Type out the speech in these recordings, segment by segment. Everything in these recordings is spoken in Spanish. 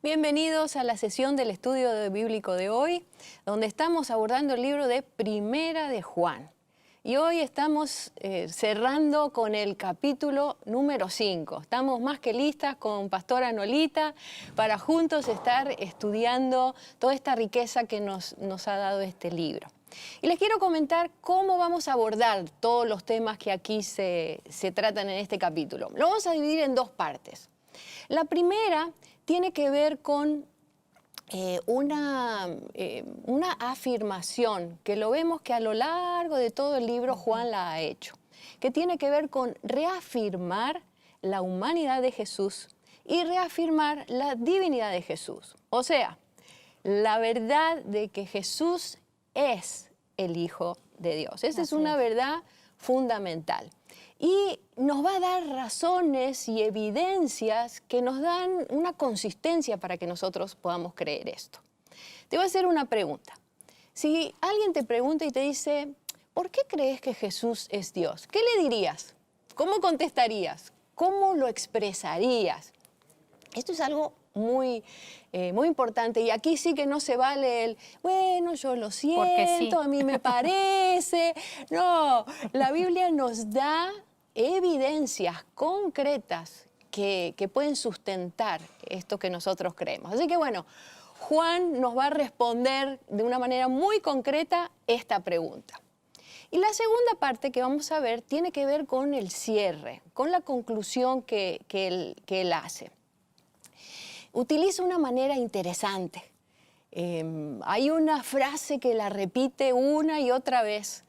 Bienvenidos a la sesión del estudio bíblico de hoy, donde estamos abordando el libro de Primera de Juan. Y hoy estamos cerrando con el capítulo número 5. Estamos más que listas con Pastora Nolita para juntos estar estudiando toda esta riqueza que nos ha dado este libro. Y les quiero comentar cómo vamos a abordar todos los temas que aquí se tratan en este capítulo. Lo vamos a dividir en dos partes. La primera tiene que ver con una afirmación que lo vemos que a lo largo de todo el libro Juan la ha hecho, que tiene que ver con reafirmar la humanidad de Jesús y reafirmar la divinidad de Jesús. O sea, la verdad de que Jesús es el Hijo de Dios. Esa es una verdad fundamental. Y nos va a dar razones y evidencias que nos dan una consistencia para que nosotros podamos creer esto. Te voy a hacer una pregunta. Si alguien te pregunta y te dice, ¿por qué crees que Jesús es Dios? ¿Qué le dirías? ¿Cómo contestarías? ¿Cómo lo expresarías? Esto es algo muy importante, y aquí sí que no se vale el, bueno, yo lo siento, sí, a mí me parece. No, la Biblia nos da evidencias concretas que pueden sustentar esto que nosotros creemos. Así que bueno, Juan nos va a responder de una manera muy concreta esta pregunta. Y la segunda parte que vamos a ver tiene que ver con el cierre, con la conclusión que él hace. Utiliza una manera interesante. Hay una frase que la repite una y otra vez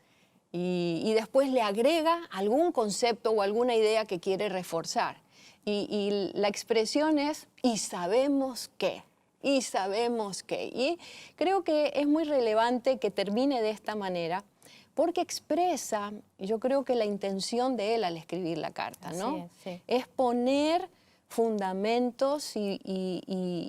y después le agrega algún concepto o alguna idea que quiere reforzar. Y la expresión es, y sabemos qué, y sabemos qué. Y creo que es muy relevante que termine de esta manera, porque expresa, yo creo que la intención de él al escribir la carta, ¿no? Sí. Es poner fundamentos y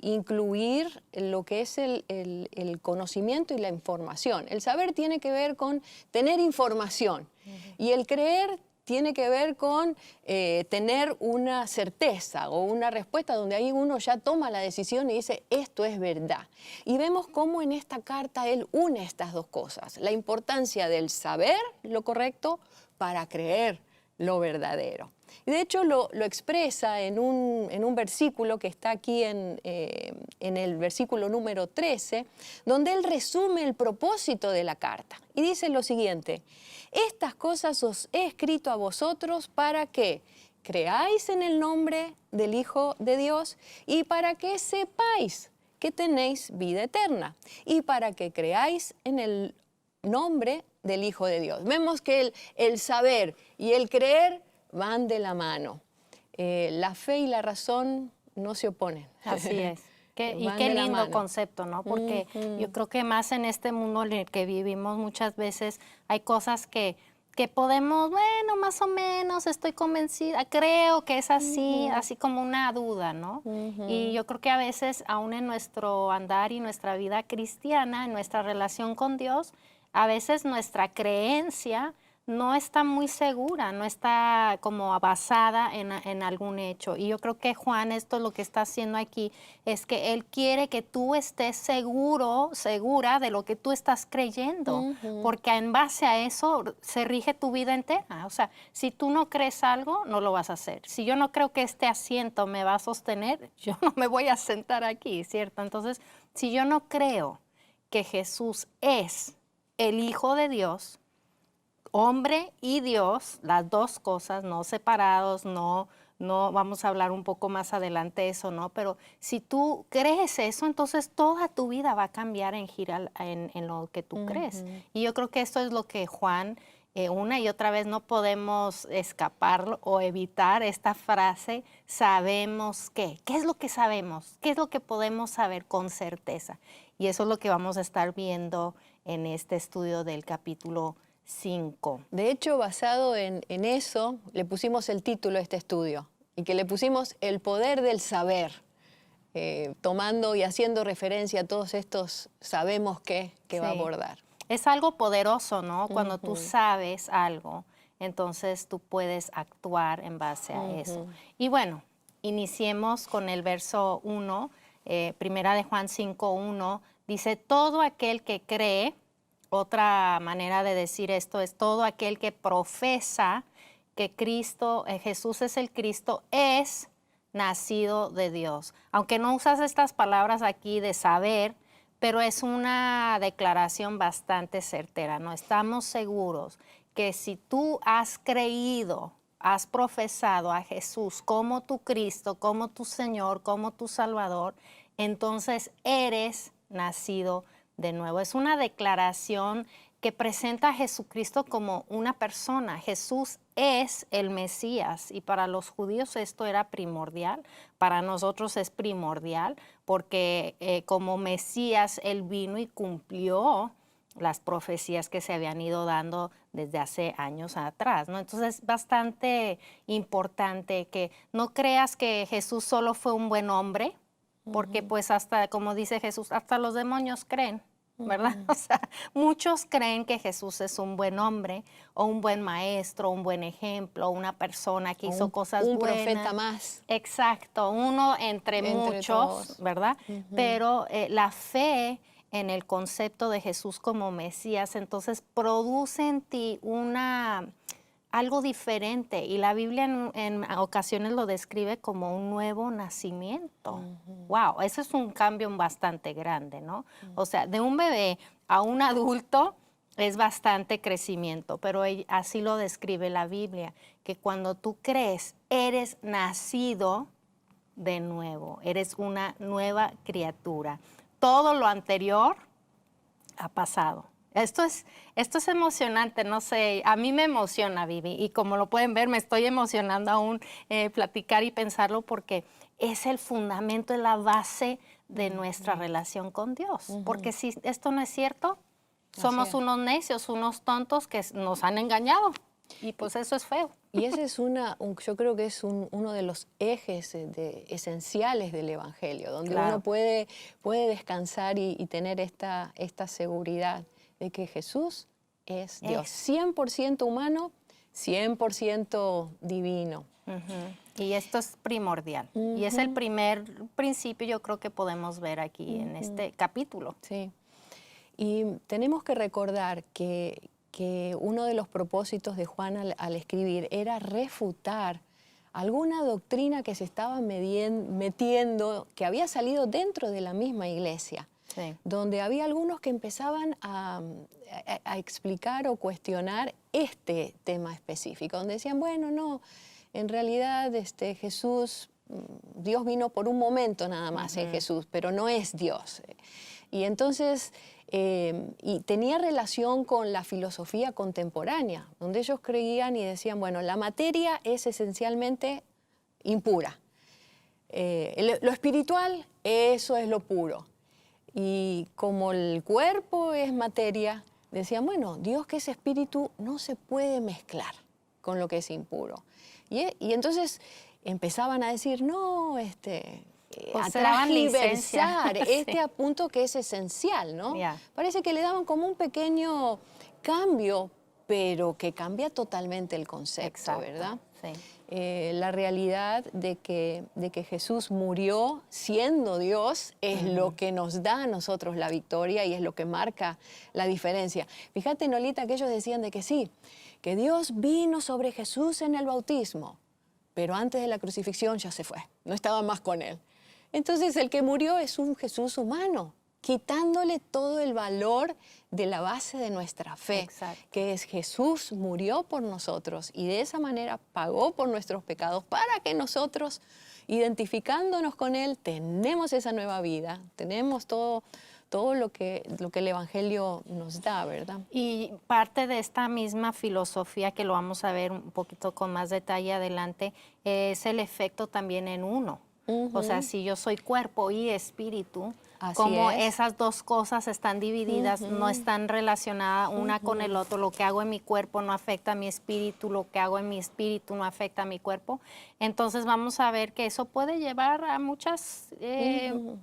incluir lo que es el conocimiento y la información. El saber tiene que ver con tener información y el creer tiene que ver con tener una certeza o una respuesta donde ahí uno ya toma la decisión y dice, esto es verdad. Y vemos cómo en esta carta él une estas dos cosas, la importancia del saber lo correcto para creer lo verdadero. Y de hecho lo expresa en un versículo que está aquí en el versículo número 13, donde él resume el propósito de la carta. Y dice lo siguiente, estas cosas os he escrito a vosotros para que creáis en el nombre del Hijo de Dios y para que sepáis que tenéis vida eterna y para que creáis en el nombre del Hijo de Dios. Vemos que el saber y el creer van de la mano. La fe y la razón no se oponen. Así es. Y qué lindo concepto, ¿no? Porque yo creo que más en este mundo en el que vivimos muchas veces hay cosas que podemos, bueno, más o menos estoy convencida, creo que es así, así como una duda, ¿no? Y yo creo que a veces, aún en nuestro andar y nuestra vida cristiana, en nuestra relación con Dios, a veces nuestra creencia no está muy segura, no está como basada en algún hecho. Y yo creo que Juan, esto lo que está haciendo aquí es que él quiere que tú estés seguro, segura de lo que tú estás creyendo, porque en base a eso se rige tu vida entera. O sea, si tú no crees algo, no lo vas a hacer. Si yo no creo que este asiento me va a sostener, yo no me voy a sentar aquí, ¿cierto? Entonces, si yo no creo que Jesús es el Hijo de Dios, hombre y Dios, las dos cosas, no separados, no vamos a hablar un poco más adelante de eso, ¿no? Pero si tú crees eso, entonces toda tu vida va a cambiar en girar en lo que tú crees. Y yo creo que esto es lo que Juan, una y otra vez no podemos escapar o evitar esta frase, sabemos qué. ¿Qué es lo que sabemos? ¿Qué es lo que podemos saber con certeza? Y eso es lo que vamos a estar viendo en este estudio del capítulo 5. De hecho, basado en eso, le pusimos el título a este estudio y que le pusimos el poder del saber, tomando y haciendo referencia a todos estos sabemos que va a abordar. Es algo poderoso, ¿no? Cuando tú sabes algo, entonces tú puedes actuar en base a eso. Y bueno, iniciemos con el verso 1. Primera de Juan 5:1, dice, todo aquel que cree, otra manera de decir esto es todo aquel que profesa que Cristo, Jesús es el Cristo, es nacido de Dios. Aunque no usas estas palabras aquí de saber, pero es una declaración bastante certera, ¿no? Estamos seguros que si tú has creído, has profesado a Jesús como tu Cristo, como tu Señor, como tu Salvador, entonces eres nacido de nuevo. Es una declaración que presenta a Jesucristo como una persona. Jesús es el Mesías y para los judíos esto era primordial, para nosotros es primordial porque como Mesías Él vino y cumplió las profecías que se habían ido dando desde hace años atrás, ¿no? Entonces es bastante importante que no creas que Jesús solo fue un buen hombre, porque pues hasta, como dice Jesús, hasta los demonios creen, ¿verdad? O sea, muchos creen que Jesús es un buen hombre o un buen maestro, un buen ejemplo, una persona que hizo cosas buenas. Un profeta más. Exacto, uno entre muchos, todos. ¿verdad? Pero la fe en el concepto de Jesús como Mesías, entonces produce en ti algo diferente y la Biblia en ocasiones lo describe como un nuevo nacimiento. Wow, eso es un cambio bastante grande, ¿no? O sea, de un bebé a un adulto es bastante crecimiento, pero así lo describe la Biblia, que cuando tú crees, eres nacido de nuevo, eres una nueva criatura. Todo lo anterior ha pasado. Esto es emocionante, no sé, a mí me emociona, Vivi, y como lo pueden ver, me estoy emocionando aún platicar y pensarlo porque es el fundamento, es la base de nuestra relación con Dios. Porque si esto no es cierto, somos unos necios, unos tontos que nos han engañado. Y pues eso es feo. Y ese es yo creo que es uno de los ejes esenciales del Evangelio, donde uno puede descansar y tener esta seguridad de que Jesús es Dios, 100% humano, 100% divino. Y esto es primordial. Y es el primer principio, yo creo que podemos ver aquí en este capítulo. Sí. Y tenemos que recordar que uno de los propósitos de Juan al escribir era refutar alguna doctrina que se estaba metiendo, que había salido dentro de la misma iglesia, donde había algunos que empezaban a explicar o cuestionar este tema específico, donde decían, bueno, no, en realidad Jesús, Dios vino por un momento nada más en Jesús, pero no es Dios. Y entonces... y tenía relación con la filosofía contemporánea, donde ellos creían y decían, bueno, la materia es esencialmente impura. Lo espiritual, eso es lo puro. Y como el cuerpo es materia, decían, bueno, Dios que es espíritu no se puede mezclar con lo que es impuro. Y entonces empezaban a decir, no, a transversar a punto que es esencial, ¿no? Parece que le daban como un pequeño cambio, pero que cambia totalmente el concepto, ¿verdad? Sí. La realidad de que Jesús murió siendo Dios es lo que nos da a nosotros la victoria y es lo que marca la diferencia. Fíjate, Nolita, que ellos decían de que sí, que Dios vino sobre Jesús en el bautismo, pero antes de la crucifixión ya se fue, no estaba más con él. Entonces el que murió es un Jesús humano, quitándole todo el valor de la base de nuestra fe, que es Jesús murió por nosotros y de esa manera pagó por nuestros pecados para que nosotros, identificándonos con Él, tenemos esa nueva vida, tenemos todo lo que el Evangelio nos da, ¿verdad? Y parte de esta misma filosofía, que lo vamos a ver un poquito con más detalle adelante, es el efecto también en uno. O sea, si yo soy cuerpo y espíritu, como esas dos cosas están divididas, no están relacionadas una con el otro, lo que hago en mi cuerpo no afecta a mi espíritu, lo que hago en mi espíritu no afecta a mi cuerpo, entonces vamos a ver que eso puede llevar a muchos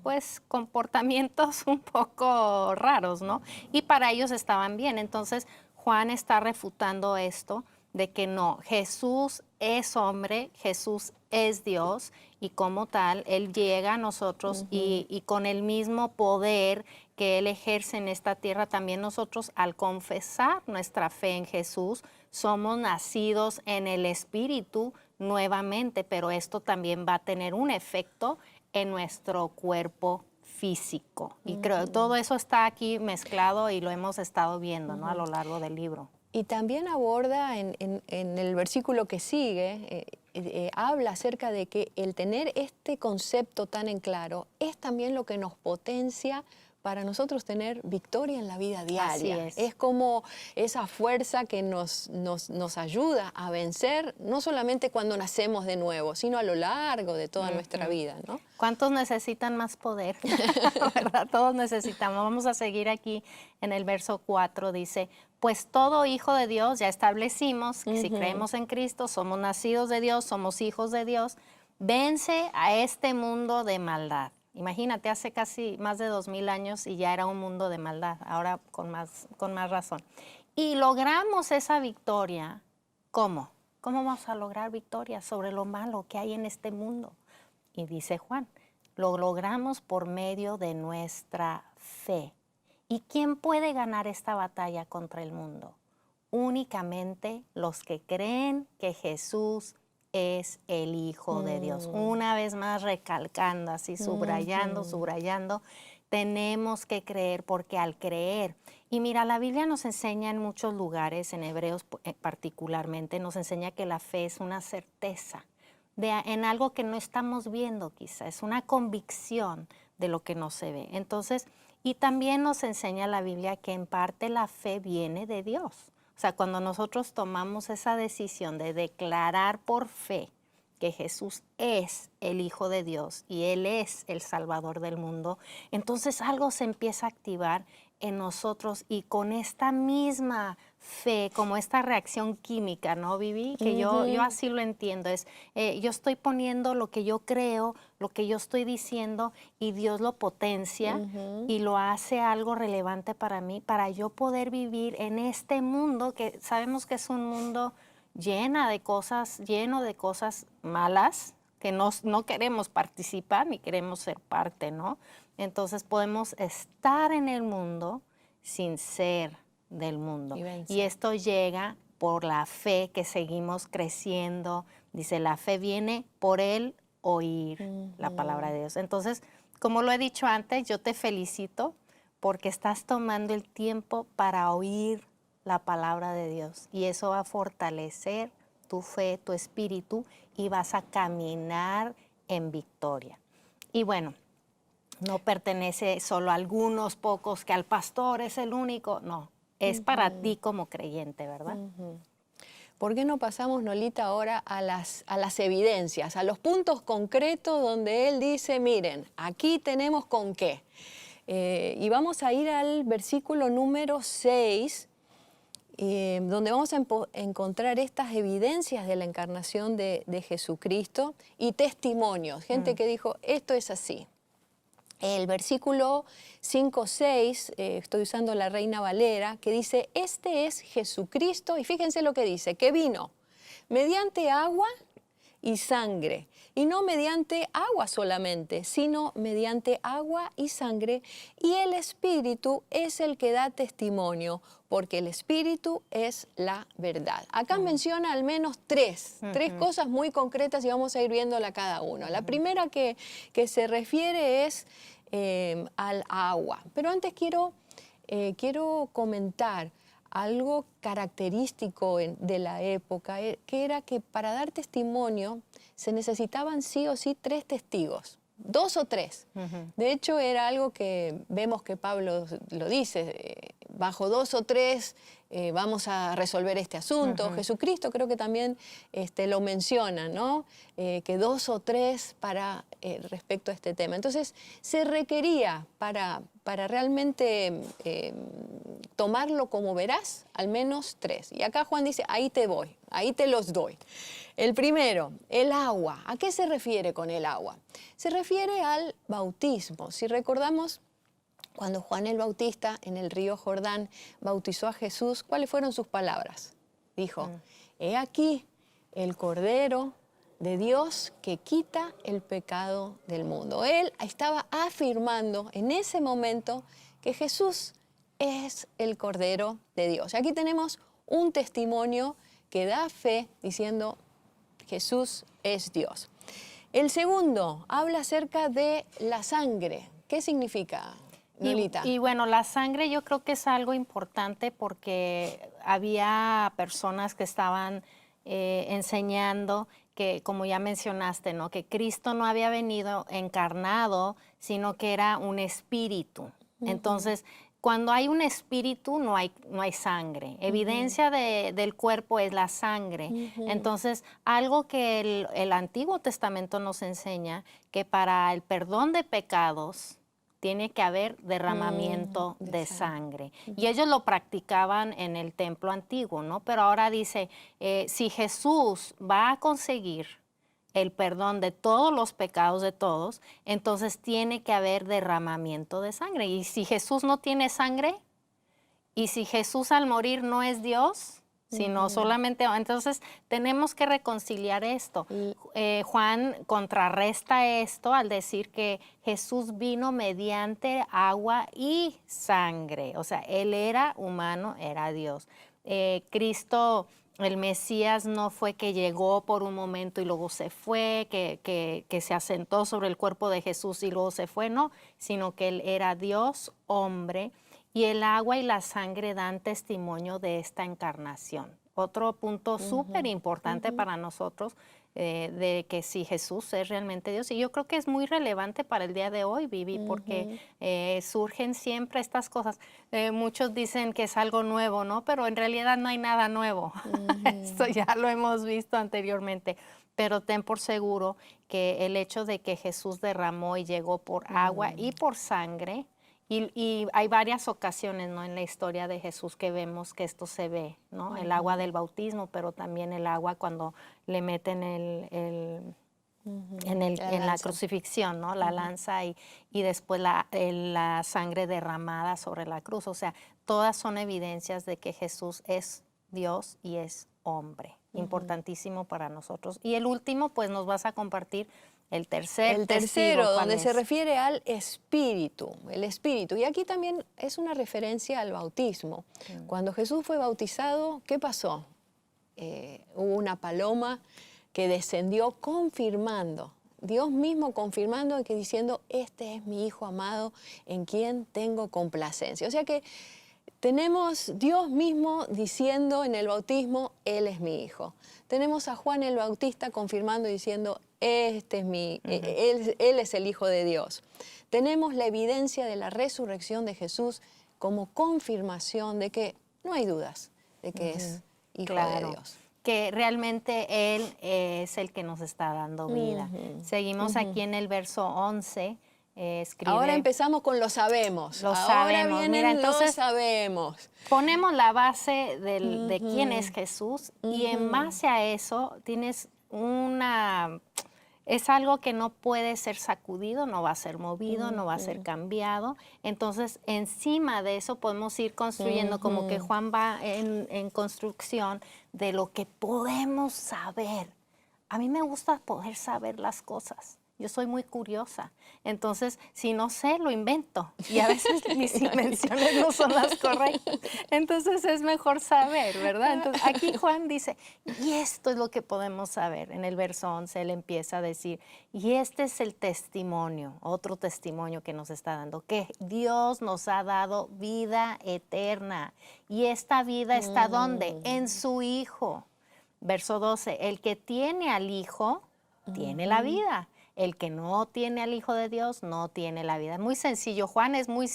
pues, comportamientos un poco raros, ¿no? Y para ellos estaban bien, entonces Juan está refutando esto, de que no, Jesús es hombre, Jesús es Dios, y como tal, Él llega a nosotros y con el mismo poder que Él ejerce en esta tierra, también nosotros al confesar nuestra fe en Jesús, somos nacidos en el Espíritu nuevamente, pero esto también va a tener un efecto en nuestro cuerpo físico. Y creo que todo eso está aquí mezclado y lo hemos estado viendo, ¿no? A lo largo del libro. Y también aborda en el versículo que sigue, habla acerca de que el tener este concepto tan en claro es también lo que nos potencia para nosotros tener victoria en la vida diaria. Así es. Como esa fuerza que nos ayuda a vencer, no solamente cuando nacemos de nuevo, sino a lo largo de toda nuestra vida, ¿no? ¿Cuántos necesitan más poder? ¿Verdad? Todos necesitamos. Vamos a seguir aquí en el verso 4, dice, pues todo hijo de Dios, ya establecimos que si creemos en Cristo, somos nacidos de Dios, somos hijos de Dios, vence a este mundo de maldad. Imagínate, hace casi más de 2000 años y ya era un mundo de maldad, ahora con más razón. Y logramos esa victoria, ¿cómo? ¿Cómo vamos a lograr victoria sobre lo malo que hay en este mundo? Y dice Juan, lo logramos por medio de nuestra fe. ¿Y quién puede ganar esta batalla contra el mundo? Únicamente los que creen que Jesús es el Hijo de Dios. Una vez más recalcando, así subrayando, tenemos que creer, porque al creer, y mira, la Biblia nos enseña en muchos lugares, en Hebreos particularmente, nos enseña que la fe es una certeza en algo que no estamos viendo quizá, es una convicción de lo que no se ve. Entonces, y también nos enseña la Biblia que en parte la fe viene de Dios. O sea, cuando nosotros tomamos esa decisión de declarar por fe que Jesús es el Hijo de Dios y Él es el Salvador del mundo, entonces algo se empieza a activar en nosotros y con esta misma fe, como esta reacción química, ¿no, Vivi? Que yo así lo entiendo, es yo estoy poniendo lo que yo creo, lo que yo estoy diciendo y Dios lo potencia y lo hace algo relevante para mí, para yo poder vivir en este mundo que sabemos que es un mundo lleno de cosas malas, que no queremos participar ni queremos ser parte, ¿no? Entonces podemos estar en el mundo sin ser del mundo. Y esto llega por la fe que seguimos creciendo. Dice, la fe viene por el oír la palabra de Dios. Entonces, como lo he dicho antes, yo te felicito porque estás tomando el tiempo para oír la palabra de Dios. Y eso va a fortalecer tu fe, tu espíritu, y vas a caminar en victoria. Y bueno, no pertenece solo a algunos pocos, que al pastor es el único, no, es para ti como creyente, ¿verdad? ¿Por qué no pasamos, Nolita, ahora a las evidencias, a los puntos concretos donde él dice, miren, aquí tenemos con qué? Y vamos a ir al versículo número 6, donde vamos a encontrar estas evidencias de la encarnación de Jesucristo y testimonios, gente que dijo, esto es así. El versículo 5-6, estoy usando la Reina Valera, que dice, este es Jesucristo, y fíjense lo que dice, que vino mediante agua y sangre, y no mediante agua solamente, sino mediante agua y sangre, y el Espíritu es el que da testimonio, porque el Espíritu es la verdad. Acá menciona al menos tres cosas muy concretas y vamos a ir viéndola cada uno. La primera que se refiere es al agua, pero antes quiero comentar algo característico de la época, que era que para dar testimonio se necesitaban sí o sí 3 testigos, 2 o 3. De hecho, era algo que vemos que Pablo lo dice, bajo 2 o 3 vamos a resolver este asunto. Jesucristo creo que también lo menciona, ¿no? Que 2 o 3 para respecto a este tema. Entonces, se requería para realmente tomarlo como verás, al menos 3. Y acá Juan dice, ahí te voy, ahí te los doy. El primero, el agua. ¿A qué se refiere con el agua? Se refiere al bautismo. Si recordamos, cuando Juan el Bautista en el río Jordán bautizó a Jesús, ¿cuáles fueron sus palabras? Dijo, he aquí el Cordero de Dios que quita el pecado del mundo. Él estaba afirmando en ese momento que Jesús es el Cordero de Dios. Aquí tenemos un testimonio que da fe diciendo Jesús es Dios. El segundo habla acerca de la sangre. ¿Qué significa, Lolita? Y bueno, la sangre yo creo que es algo importante porque había personas que estaban enseñando que, como ya mencionaste, ¿no? Que Cristo no había venido encarnado, sino que era un espíritu. Entonces, cuando hay un espíritu, no hay sangre. Evidencia del cuerpo es la sangre. Entonces, algo que el Antiguo Testamento nos enseña, que para el perdón de pecados tiene que haber derramamiento de sangre. Y ellos lo practicaban en el templo antiguo, ¿no? Pero ahora dice, si Jesús va a conseguir el perdón de todos los pecados de todos, entonces tiene que haber derramamiento de sangre. Y si Jesús no tiene sangre, y si Jesús al morir no es Dios, sino solamente, entonces tenemos que reconciliar esto. Juan contrarresta esto al decir que Jesús vino mediante agua y sangre. O sea, Él era humano, era Dios. Cristo, el Mesías, no fue que llegó por un momento y luego se fue, que se asentó sobre el cuerpo de Jesús y luego se fue, no, sino que Él era Dios, hombre, y el agua y la sangre dan testimonio de esta encarnación. Otro punto súper importante para nosotros, de que si Jesús es realmente Dios. Y yo creo que es muy relevante para el día de hoy, Vivi, porque surgen siempre estas cosas. Muchos dicen que es algo nuevo, ¿no? Pero en realidad no hay nada nuevo. Esto ya lo hemos visto anteriormente. Pero ten por seguro que el hecho de que Jesús derramó y llegó por agua y por sangre, y hay varias ocasiones, ¿no?, en la historia de Jesús que vemos que esto se ve, ¿no? El agua del bautismo, pero también el agua cuando le meten en la crucifixión, ¿no? La lanza y después la sangre derramada sobre la cruz. O sea, todas son evidencias de que Jesús es Dios y es hombre. Importantísimo para nosotros. Y el último, pues nos vas a compartir el tercero, donde se refiere al espíritu, el espíritu. Y aquí también es una referencia al bautismo. Cuando Jesús fue bautizado, ¿qué pasó? Hubo una paloma que descendió confirmando, Dios mismo confirmando, que diciendo, este es mi Hijo amado en quien tengo complacencia. O sea que tenemos Dios mismo diciendo en el bautismo, Él es mi Hijo. Tenemos a Juan el Bautista confirmando y diciendo, este es él es el Hijo de Dios. Tenemos la evidencia de la resurrección de Jesús como confirmación de que no hay dudas de que es Hijo de Dios. Que realmente Él es el que nos está dando vida. Seguimos aquí en el verso 11. Ahora empezamos con lo sabemos. Ahora vienen los sabemos. Ponemos la base de quién es Jesús y en base a eso tienes es algo que no puede ser sacudido, no va a ser movido, no va a ser cambiado. Entonces, encima de eso podemos ir construyendo, como que Juan va en construcción de lo que podemos saber. A mí me gusta poder saber las cosas. Yo soy muy curiosa. Entonces, si no sé, lo invento. Y a veces mis invenciones no son las correctas. Entonces, es mejor saber, ¿verdad? Entonces, aquí Juan dice, y esto es lo que podemos saber. En el verso 11, él empieza a decir, y este es el testimonio, otro testimonio que nos está dando, que Dios nos ha dado vida eterna. Y esta vida está, ¿dónde? En su Hijo. Verso 12, el que tiene al Hijo, tiene la vida. El que no tiene al Hijo de Dios no tiene la vida. Muy sencillo, Juan, es muy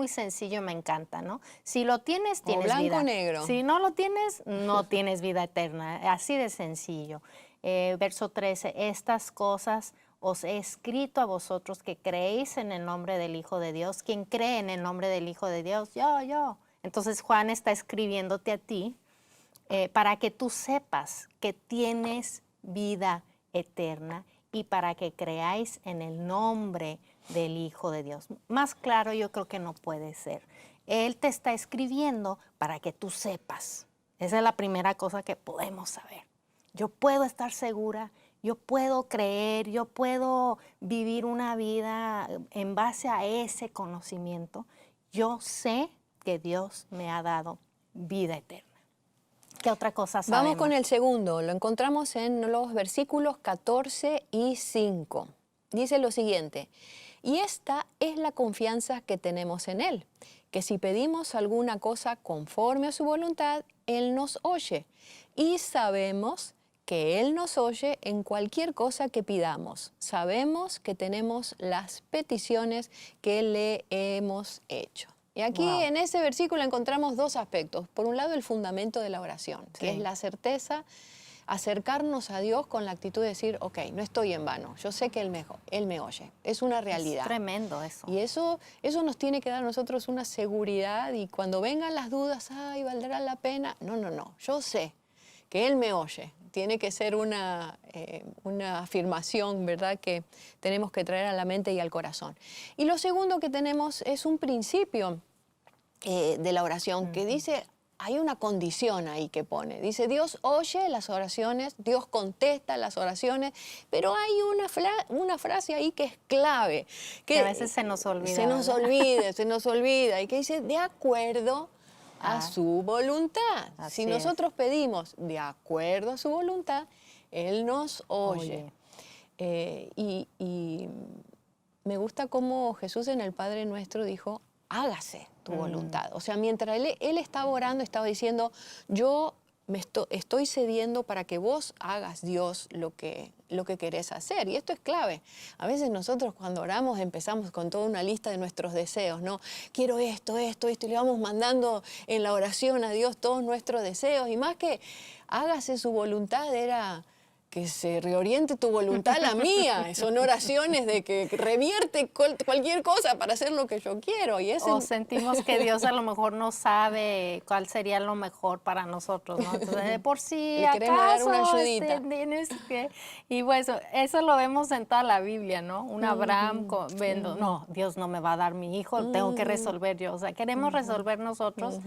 sencillo, me encanta, ¿no? Si lo tienes, tienes vida. Blanco o negro. Si no lo tienes, no tienes vida eterna. Así de sencillo. Verso 13, estas cosas os he escrito a vosotros que creéis en el nombre del Hijo de Dios. ¿Quién cree en el nombre del Hijo de Dios? Yo. Entonces Juan está escribiéndote a ti para que tú sepas que tienes vida eterna y para que creáis en el nombre del Hijo de Dios. Más claro yo creo que no puede ser. Él te está escribiendo para que tú sepas. Esa es la primera cosa que podemos saber. Yo puedo estar segura yo puedo creer, yo puedo vivir una vida en base a ese conocimiento. Yo sé que Dios me ha dado vida eterna. ¿Qué otra cosa sabemos? Vamos con el segundo. Lo encontramos en los versículos 14 y 5. Dice lo siguiente: y esta es la confianza que tenemos en Él, que si pedimos alguna cosa conforme a su voluntad, Él nos oye. Y sabemos que Él nos oye en cualquier cosa que pidamos. Sabemos que tenemos las peticiones que le hemos hecho. Y aquí en ese versículo encontramos dos aspectos. Por un lado, el fundamento de la oración, que es la certeza, acercarnos a Dios con la actitud de decir, ok, no estoy en vano, yo sé que Él me oye. Es una realidad. Es tremendo eso. Y eso nos tiene que dar a nosotros una seguridad, y cuando vengan las dudas, ay, ¿valdrá la pena? No, yo sé que Él me oye. Tiene que ser una afirmación, ¿verdad?, que tenemos que traer a la mente y al corazón. Y lo segundo que tenemos es un principio de la oración que dice, hay una condición ahí que pone. Dice, Dios oye las oraciones, Dios contesta las oraciones, pero hay una frase ahí que es clave. Que a veces se nos olvida. Se nos olvida. Y que dice, de acuerdo a su voluntad. Si nosotros pedimos de acuerdo a su voluntad, Él nos oye. Y me gusta cómo Jesús en el Padre Nuestro dijo, hágase tu voluntad. O sea, mientras él estaba orando, estaba diciendo, yo estoy cediendo para que vos hagas, Dios, lo que querés hacer. Y esto es clave. A veces nosotros cuando oramos empezamos con toda una lista de nuestros deseos, ¿no? Quiero esto, y le vamos mandando en la oración a Dios todos nuestros deseos. Y más que hágase su voluntad, era que se reoriente tu voluntad a la mía. Son oraciones de que revierte cualquier cosa para hacer lo que yo quiero. O sentimos que Dios a lo mejor no sabe cuál sería lo mejor para nosotros, ¿no? Entonces, de por sí, le queremos dar una ayudita. Y pues eso lo vemos en toda la Biblia, ¿no? Un Abraham viendo, no, Dios no me va a dar mi hijo, tengo que resolver yo. O sea, queremos resolver nosotros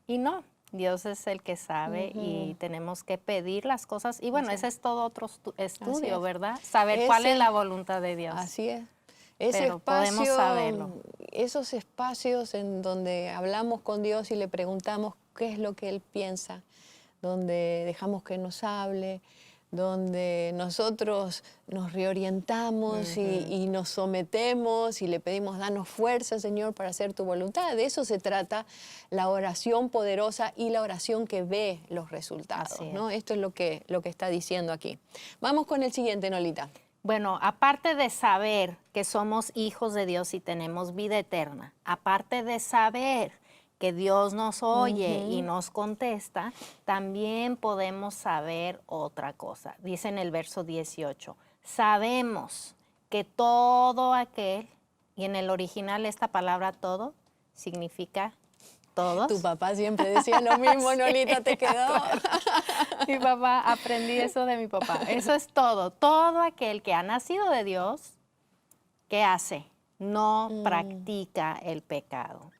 y no. Dios es el que sabe y tenemos que pedir las cosas. Y bueno, ese es todo otro estudio, ¿verdad? Saber cuál es la voluntad de Dios. Así es. Pero podemos saberlo. Esos espacios en donde hablamos con Dios y le preguntamos qué es lo que Él piensa, donde dejamos que nos hable, donde nosotros nos reorientamos y nos sometemos y le pedimos, danos fuerza, Señor, para hacer tu voluntad. De eso se trata la oración poderosa y la oración que ve los resultados, ¿no? Esto es lo que está diciendo aquí. Vamos con el siguiente, Nolita. Bueno, aparte de saber que somos hijos de Dios y tenemos vida eterna, aparte de saber que Dios nos oye y nos contesta, también podemos saber otra cosa. Dice en el verso 18, sabemos que todo aquel, y en el original esta palabra todo significa todos. Tu papá siempre decía lo mismo, Nolita, ¿te quedó? Mi papá, aprendí eso de mi papá. Eso es todo. Todo aquel que ha nacido de Dios, ¿qué hace? No practica el pecado.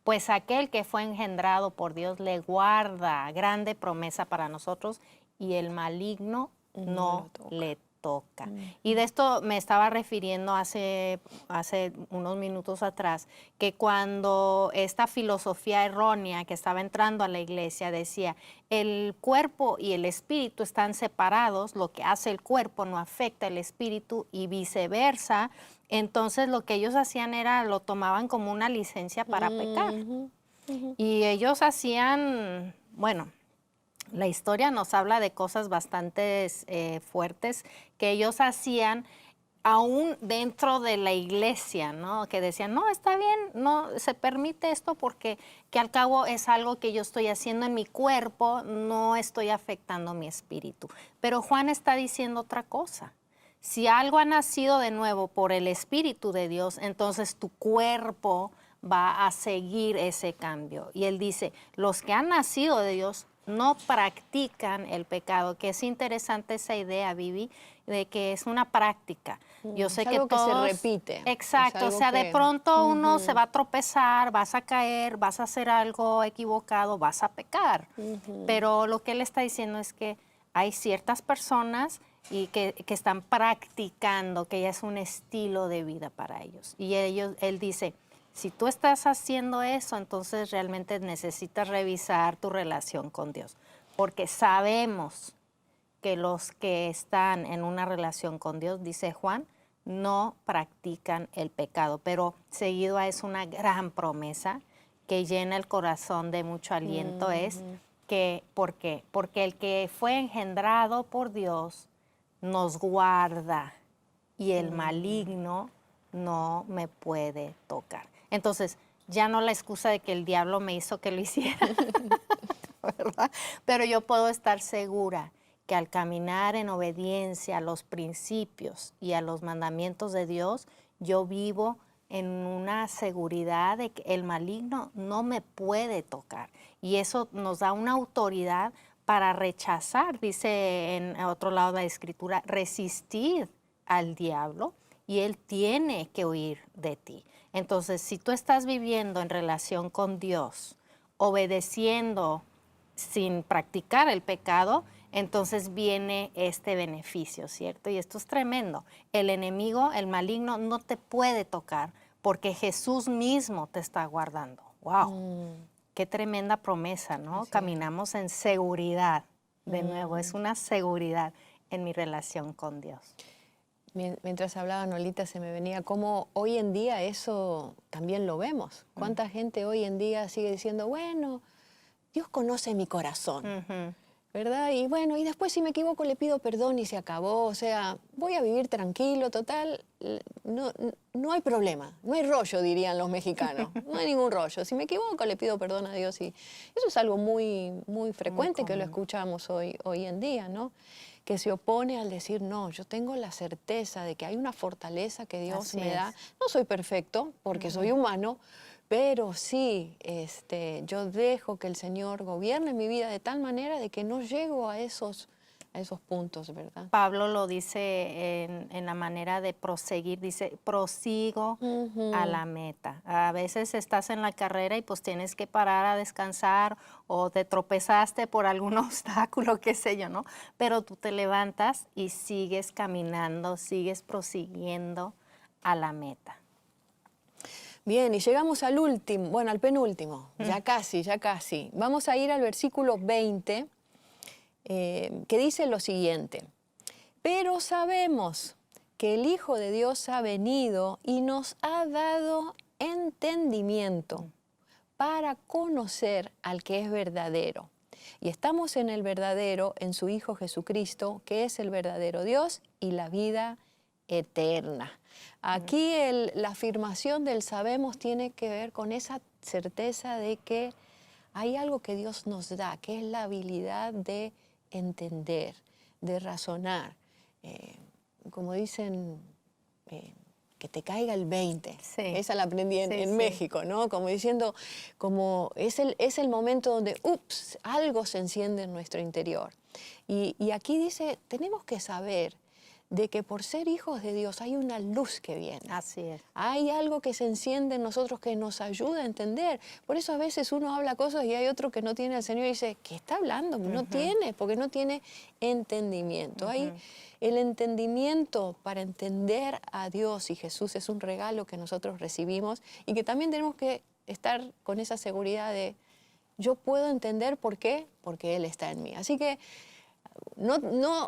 Pues aquel que fue engendrado por Dios le guarda grande promesa para nosotros y el maligno no le toca. Y de esto me estaba refiriendo hace unos minutos atrás, que cuando esta filosofía errónea que estaba entrando a la iglesia decía, el cuerpo y el espíritu están separados, lo que hace el cuerpo no afecta al espíritu y viceversa. Entonces lo que ellos hacían era, lo tomaban como una licencia para pecar. Y ellos hacían, bueno, la historia nos habla de cosas bastante fuertes que ellos hacían aún dentro de la iglesia, ¿no? Que decían, no, está bien, no se permite esto porque que al cabo es algo que yo estoy haciendo en mi cuerpo, no estoy afectando mi espíritu. Pero Juan está diciendo otra cosa. Si algo ha nacido de nuevo por el Espíritu de Dios, entonces tu cuerpo va a seguir ese cambio. Y él dice, los que han nacido de Dios no practican el pecado, que es interesante esa idea, Vivi, de que es una práctica. Yo sé es que algo todos, que se repite. Exacto, o sea, de pronto uno se va a tropezar, vas a caer, vas a hacer algo equivocado, vas a pecar. Pero lo que él está diciendo es que hay ciertas personas y que están practicando, que ya es un estilo de vida para ellos. Y él dice, si tú estás haciendo eso, entonces realmente necesitas revisar tu relación con Dios, porque sabemos que los que están en una relación con Dios, dice Juan, no practican el pecado, pero seguido a eso una gran promesa que llena el corazón de mucho aliento es que, ¿por qué? Porque el que fue engendrado por Dios nos guarda y el maligno no me puede tocar. Entonces, ya no la excusa de que el diablo me hizo que lo hiciera, ¿verdad? Pero yo puedo estar segura que al caminar en obediencia a los principios y a los mandamientos de Dios, yo vivo en una seguridad de que el maligno no me puede tocar. Y eso nos da una autoridad para rechazar, dice en otro lado de la Escritura, resistir al diablo y él tiene que huir de ti. Entonces, si tú estás viviendo en relación con Dios, obedeciendo sin practicar el pecado, entonces viene este beneficio, ¿cierto? Y esto es tremendo. El enemigo, el maligno, no te puede tocar porque Jesús mismo te está guardando. ¡Wow! Qué tremenda promesa, ¿no? Así caminamos en seguridad. De nuevo, es una seguridad en mi relación con Dios. Mientras hablaba Nolita se me venía cómo hoy en día eso también lo vemos. ¿Cuánta gente hoy en día sigue diciendo, bueno, Dios conoce mi corazón, ¿verdad? Y bueno, y después si me equivoco le pido perdón y se acabó. O sea, voy a vivir tranquilo, total, no hay problema, no hay rollo, dirían los mexicanos. No hay ningún rollo. Si me equivoco le pido perdón a Dios. Y eso es algo muy, muy frecuente que lo escuchamos hoy en día, ¿no? Que se opone al decir, no, yo tengo la certeza de que hay una fortaleza que Dios me da. No soy perfecto, porque soy humano, pero sí, yo dejo que el Señor gobierne mi vida de tal manera de que no llego a esos puntos, ¿verdad? Pablo lo dice en la manera de proseguir, dice, prosigo a la meta. A veces estás en la carrera y pues tienes que parar a descansar o te tropezaste por algún obstáculo, qué sé yo, ¿no? Pero tú te levantas y sigues caminando, sigues prosiguiendo a la meta. Bien, y llegamos al último, bueno, al penúltimo, ya casi, ya casi. Vamos a ir al versículo 20, que dice lo siguiente. Pero sabemos que el Hijo de Dios ha venido y nos ha dado entendimiento para conocer al que es verdadero. Y estamos en el verdadero, en su Hijo Jesucristo, que es el verdadero Dios y la vida eterna. Aquí la afirmación del sabemos tiene que ver con esa certeza de que hay algo que Dios nos da, que es la habilidad de entender, de razonar. Como dicen, que te caiga el 20. Sí. Esa la aprendí en México, ¿no? Como diciendo, como es el momento donde, ups, algo se enciende en nuestro interior. Y aquí dice, tenemos que saber de que por ser hijos de Dios hay una luz que viene. Así es. Hay algo que se enciende en nosotros que nos ayuda a entender. Por eso a veces uno habla cosas y hay otro que no tiene al Señor y dice, ¿qué está hablando? No tiene, porque no tiene entendimiento. Hay el entendimiento para entender a Dios y Jesús es un regalo que nosotros recibimos y que también tenemos que estar con esa seguridad de yo puedo entender por qué, porque Él está en mí. Así que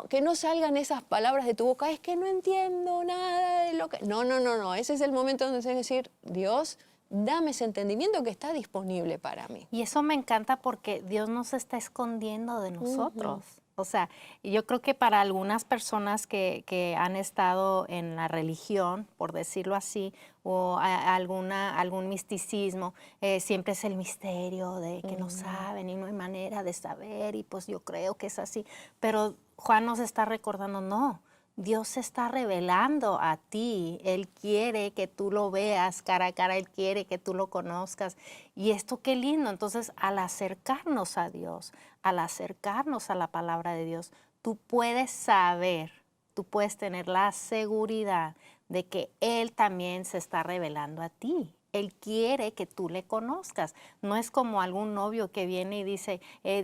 que no salgan esas palabras de tu boca, es que no entiendo nada de lo que... No. Ese es el momento donde tienes que decir, Dios, dame ese entendimiento que está disponible para mí. Y eso me encanta porque Dios no se está escondiendo de nosotros. O sea, yo creo que para algunas personas que han estado en la religión, por decirlo así, o algún misticismo, siempre es el misterio de que no saben y no hay manera de saber y pues yo creo que es así. Pero Juan nos está recordando, no, Dios se está revelando a ti. Él quiere que tú lo veas cara a cara, Él quiere que tú lo conozcas. Y esto qué lindo. Entonces, al acercarnos a Dios, al acercarnos a la palabra de Dios, tú puedes saber, tú puedes tener la seguridad de que Él también se está revelando a ti. Él quiere que tú le conozcas. No es como algún novio que viene y dice,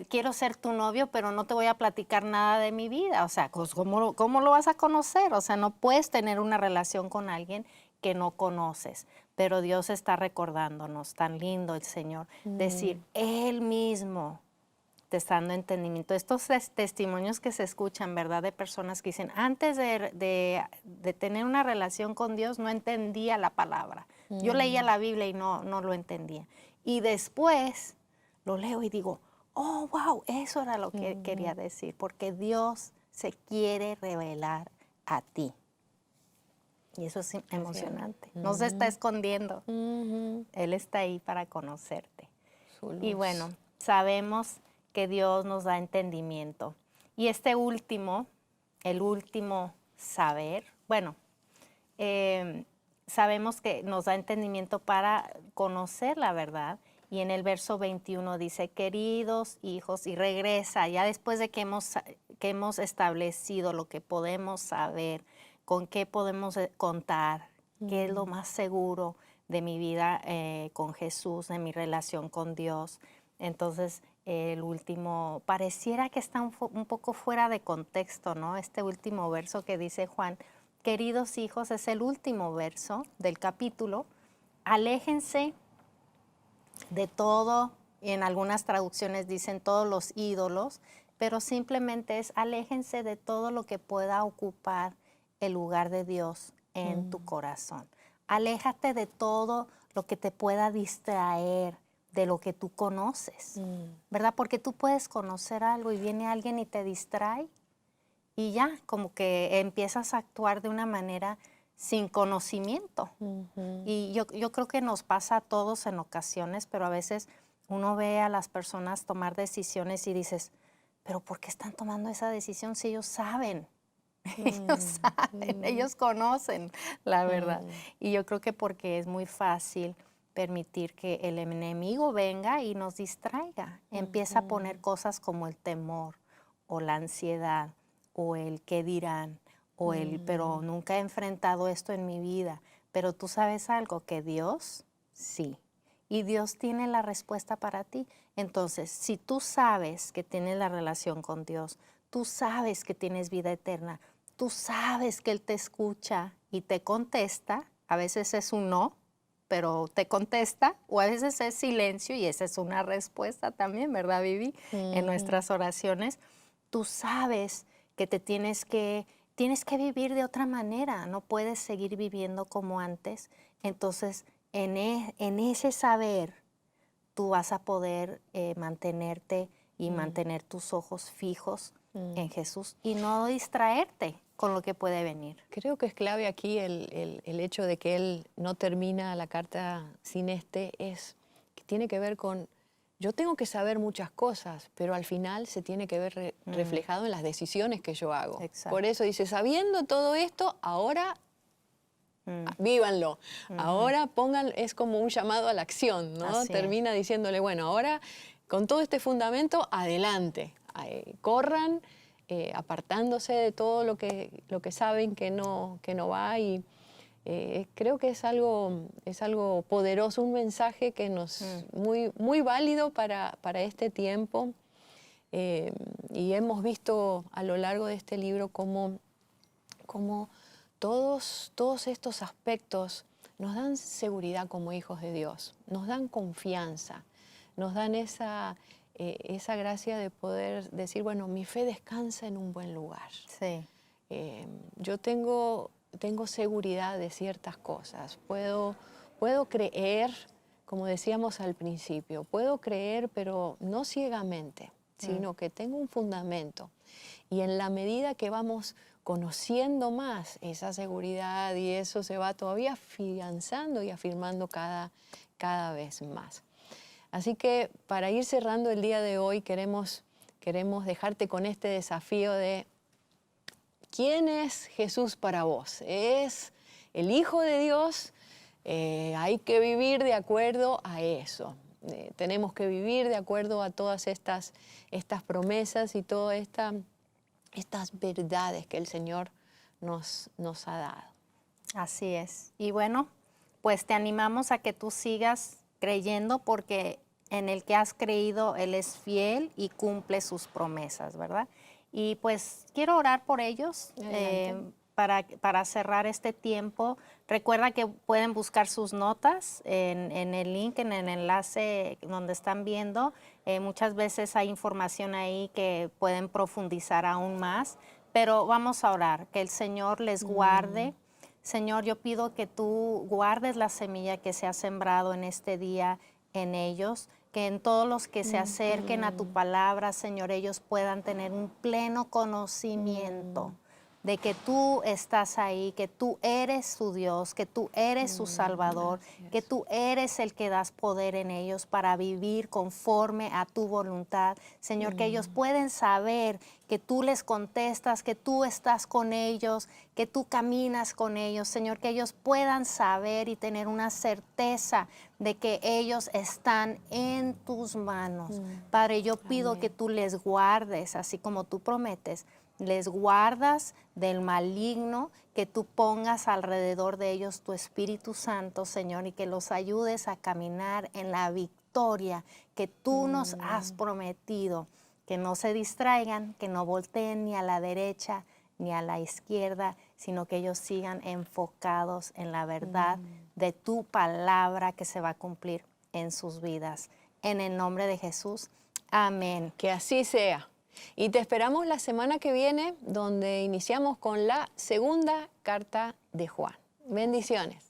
quiero ser tu novio, pero no te voy a platicar nada de mi vida. O sea, pues, ¿cómo lo vas a conocer? O sea, no puedes tener una relación con alguien que no conoces. Pero Dios está recordándonos, tan lindo el Señor, decir, Él mismo te está dando entendimiento. Estos testimonios que se escuchan, ¿verdad? De personas que dicen, antes de tener una relación con Dios no entendía la palabra. Yo leía la Biblia y no lo entendía. Y después lo leo y digo, oh, wow, eso era lo que quería decir, porque Dios se quiere revelar a ti. Y eso es emocionante. No se está escondiendo. Él está ahí para conocerte. Y bueno, sabemos que Dios nos da entendimiento. Y este último, el último saber, bueno, sabemos que nos da entendimiento para conocer la verdad. Y en el verso 21 dice, queridos hijos, y regresa, ya después de que hemos establecido lo que podemos saber, con qué podemos contar, qué es lo más seguro de mi vida con Jesús, de mi relación con Dios. Entonces, el último, pareciera que está un poco fuera de contexto, ¿no? Este último verso que dice Juan, queridos hijos, es el último verso del capítulo. Aléjense de todo, y en algunas traducciones dicen todos los ídolos, pero simplemente es aléjense de todo lo que pueda ocupar el lugar de Dios en tu corazón. Aléjate de todo lo que te pueda distraer de lo que tú conoces, ¿verdad? Porque tú puedes conocer algo y viene alguien y te distrae y ya, como que empiezas a actuar de una manera sin conocimiento. Y yo creo que nos pasa a todos en ocasiones, pero a veces uno ve a las personas tomar decisiones y dices, pero ¿por qué están tomando esa decisión si ellos saben? Ellos saben, ellos conocen la verdad. Y yo creo que porque es muy fácil permitir que el enemigo venga y nos distraiga. Empieza a poner cosas como el temor o la ansiedad o el qué dirán o el pero nunca he enfrentado esto en mi vida. Pero tú sabes algo, que Dios sí. Y Dios tiene la respuesta para ti. Entonces, si tú sabes que tienes la relación con Dios, tú sabes que tienes vida eterna, tú sabes que Él te escucha y te contesta, a veces es un no, pero te contesta, o a veces es silencio y esa es una respuesta también, ¿verdad, Vivi? En nuestras oraciones, tú sabes que tienes que vivir de otra manera, no puedes seguir viviendo como antes. Entonces, en ese saber, tú vas a poder mantenerte y mantener tus ojos fijos en Jesús y no distraerte con lo que puede venir. Creo que es clave aquí el hecho de que él no termina la carta sin es que tiene que ver con, yo tengo que saber muchas cosas, pero al final se tiene que ver reflejado en las decisiones que yo hago. Exacto. Por eso dice, sabiendo todo esto, ahora vívanlo. Ahora es como un llamado a la acción, ¿no? Así Termina diciéndole, bueno, ahora con todo este fundamento, adelante, corran, apartándose de todo lo que saben que no va, y creo que es algo poderoso, un mensaje que muy, muy válido para este tiempo. Y hemos visto a lo largo de este libro cómo todos estos aspectos nos dan seguridad como hijos de Dios, nos dan confianza, nos dan esa gracia de poder decir, bueno, mi fe descansa en un buen lugar. Sí. Yo tengo seguridad de ciertas cosas, puedo creer, como decíamos al principio, puedo creer, pero no ciegamente, sino que tengo un fundamento. Y en la medida que vamos conociendo más esa seguridad, y eso se va todavía afianzando y afirmando cada vez más. Así que para ir cerrando el día de hoy, queremos dejarte con este desafío de ¿quién es Jesús para vos? ¿Es el Hijo de Dios? Hay que vivir de acuerdo a eso. Tenemos que vivir de acuerdo a todas estas promesas y todas estas verdades que el Señor nos ha dado. Así es. Y bueno, pues te animamos a que tú sigas creyendo porque en el que has creído, Él es fiel y cumple sus promesas, ¿verdad? Y pues quiero orar por ellos para cerrar este tiempo. Recuerda que pueden buscar sus notas en el link, en el enlace donde están viendo. Muchas veces hay información ahí que pueden profundizar aún más, pero vamos a orar, que el Señor les guarde. Señor, yo pido que tú guardes la semilla que se ha sembrado en este día en ellos, que en todos los que se acerquen a tu palabra, Señor, ellos puedan tener un pleno conocimiento de que tú estás ahí, que tú eres su Dios, que tú eres su Salvador, que tú eres el que das poder en ellos para vivir conforme a tu voluntad. Señor, que ellos pueden saber que tú les contestas, que tú estás con ellos, que tú caminas con ellos. Señor, que ellos puedan saber y tener una certeza de que ellos están en tus manos. Padre, yo pido que tú les guardes, así como tú prometes, les guardas del maligno, que tú pongas alrededor de ellos tu Espíritu Santo, Señor, y que los ayudes a caminar en la victoria que tú nos has prometido, que no se distraigan, que no volteen ni a la derecha ni a la izquierda, sino que ellos sigan enfocados en la verdad de tu palabra que se va a cumplir en sus vidas. En el nombre de Jesús, amén. Que así sea. Y te esperamos la semana que viene, donde iniciamos con la segunda carta de Juan. Bendiciones.